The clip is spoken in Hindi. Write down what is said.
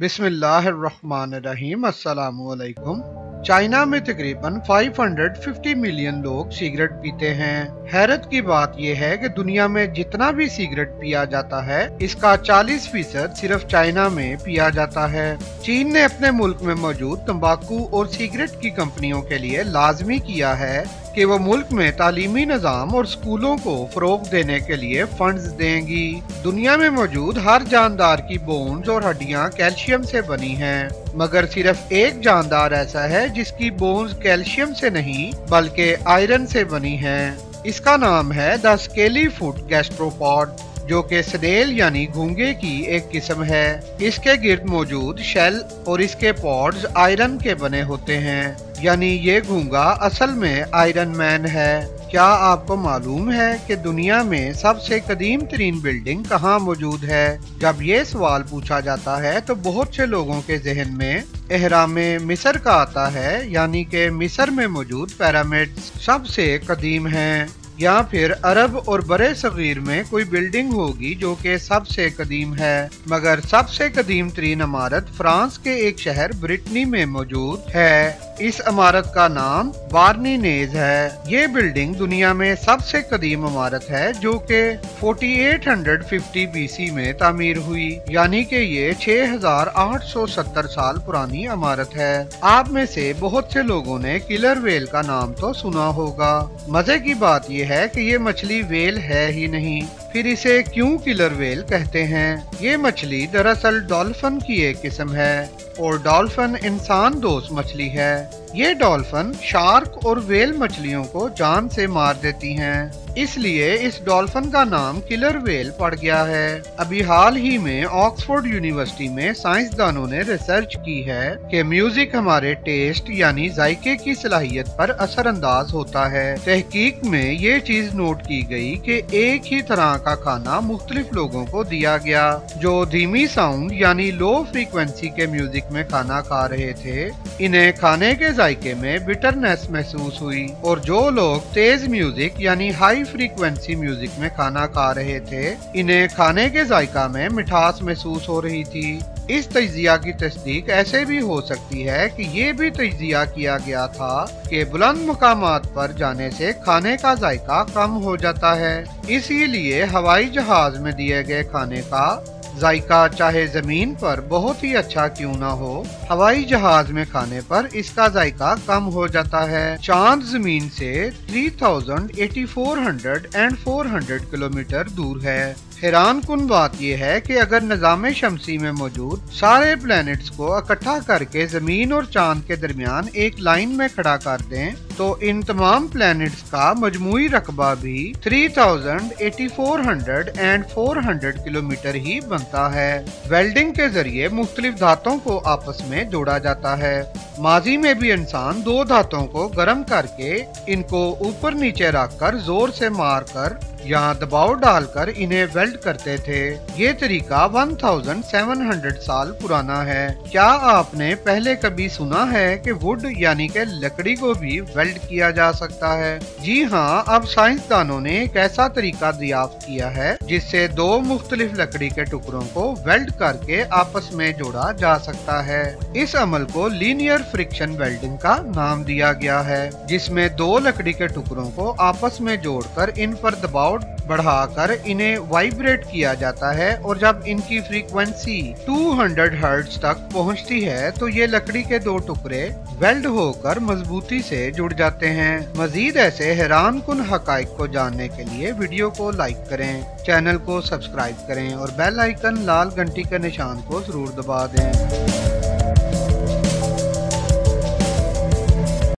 बिस्मिल्लाहिर्रहमानिर्रहीम। अस्सलामुअलैकुम। चाइना में तकरीबन 550 मिलियन लोग सिगरेट पीते हैं। हैरत की बात यह है कि दुनिया में जितना भी सिगरेट पिया जाता है इसका 40% सिर्फ चाइना में पिया जाता है। चीन ने अपने मुल्क में मौजूद तंबाकू और सिगरेट की कंपनियों के लिए लाजमी किया है कि वो मुल्क में तालीमी निज़ाम और स्कूलों को फरोग देने के लिए फंड्स देंगी। दुनिया में मौजूद हर जानदार की बोन्स और हड्डियां कैल्शियम से बनी हैं, मगर सिर्फ एक जानदार ऐसा है जिसकी बोन्स कैल्शियम से नहीं बल्कि आयरन से बनी हैं। इसका नाम है द स्केली फुट गैस्ट्रोपॉड, जो कि स्नेल यानी घोंघे की एक किस्म है। इसके गिर्द मौजूद शेल और इसके पॉड्स आयरन के बने होते हैं, यानी ये घोंघा असल में आयरन मैन है। क्या आपको मालूम है कि दुनिया में सबसे कदीम तरीन बिल्डिंग कहाँ मौजूद है? जब ये सवाल पूछा जाता है तो बहुत से लोगों के जहन में एहरामे मिस्र का आता है, यानी कि मिस्र में मौजूद पिरामिड्स सबसे कदीम हैं। या फिर अरब और बरे सगीर में कोई बिल्डिंग होगी जो कि सबसे कदीम है, मगर सबसे कदीम तरीन इमारत फ्रांस के एक शहर ब्रिटनी में मौजूद है। इस इमारत का नाम बार्नीनेज है। ये बिल्डिंग दुनिया में सबसे कदीम इमारत है जो कि 4850 BC में तामीर हुई, यानी कि ये 6870 साल पुरानी इमारत है। आप में से बहुत से लोगों ने किलर वेल का नाम तो सुना होगा। मजे की बात ये है कि ये मछली वेल है ही नहीं, फिर इसे क्यों किलर वेल कहते हैं? ये मछली दरअसल डॉल्फिन की एक किस्म है और डॉल्फिन इंसान दोस्त मछली है। ये डॉल्फिन शार्क और वेल मछलियों को जान से मार देती हैं, इसलिए इस डॉल्फिन का नाम किलर वेल पड़ गया है। अभी हाल ही में ऑक्सफोर्ड यूनिवर्सिटी में साइंसदानों ने रिसर्च की है कि म्यूजिक हमारे टेस्ट यानी जायके की सलाहियत पर असरअंदाज होता है। तहकीक में ये चीज नोट की गई कि एक ही तरह का खाना मुख्तलिफ लोगों को दिया गया। जो धीमी साउंड यानी लो फ्रीक्वेंसी के म्यूजिक में खाना खा रहे थे, इन्हें खाने के जायके में बिटरनेस महसूस हुई, और जो लोग तेज म्यूजिक यानी हाई फ्रीक्वेंसी म्यूजिक में खाना खा रहे थे, इन्हें खाने के जायका में मिठास महसूस हो रही थी। इस तज्जिया की तस्दीक ऐसे भी हो सकती है कि ये भी तज्जिया किया गया था कि बुलंद मुकामात पर जाने से खाने का जायका कम हो जाता है, इसीलिए हवाई जहाज में दिए गए खाने का जायका चाहे जमीन पर बहुत ही अच्छा क्यों ना हो, हवाई जहाज में खाने पर इसका जायका कम हो जाता है। चांद जमीन से 3800 एंड 400 किलोमीटर दूर है। हैरान कुन बात यह है कि अगर निज़ाम शमसी में मौजूद सारे प्लैनेट्स को इकट्ठा करके जमीन और चांद के दरमियान एक लाइन में खड़ा कर दें तो इन तमाम प्लैनेट्स का मजमूई रकबा भी 3800 एंड 400 किलोमीटर ही बनता है। वेल्डिंग के जरिए मुख्तलिफ धातों को आपस में जोड़ा जाता है। माजी में भी इंसान दो धातों को गर्म करके इनको ऊपर नीचे रखकर जोर से मारकर या दबाव डालकर इन्हें वेल्ड करते थे। ये तरीका 1700 साल पुराना है। क्या आपने पहले कभी सुना है कि वुड यानी कि लकड़ी को भी वेल्ड किया जा सकता है? जी हाँ, अब साइंसदानों ने एक ऐसा तरीका दरियाफ्त किया है जिससे दो मुख्तलिफ लकड़ी के टुकड़ों को वेल्ड करके आपस में जोड़ा जा सकता है। इस अमल को लीनियर फ्रिक्शन वेल्डिंग का नाम दिया गया है, जिसमें दो लकड़ी के टुकड़ों को आपस में जोड़कर इन पर दबाव बढ़ाकर इन्हें वाइब्रेट किया जाता है, और जब इनकी फ्रीक्वेंसी 200 हर्ट्ज तक पहुंचती है तो ये लकड़ी के दो टुकड़े वेल्ड होकर मजबूती से जुड़ जाते हैं। मजीद ऐसे हैरान कुन हकाइक को जानने के लिए वीडियो को लाइक करें, चैनल को सब्सक्राइब करें और बेल आइकन लाल घंटी के निशान को जरूर दबा दें।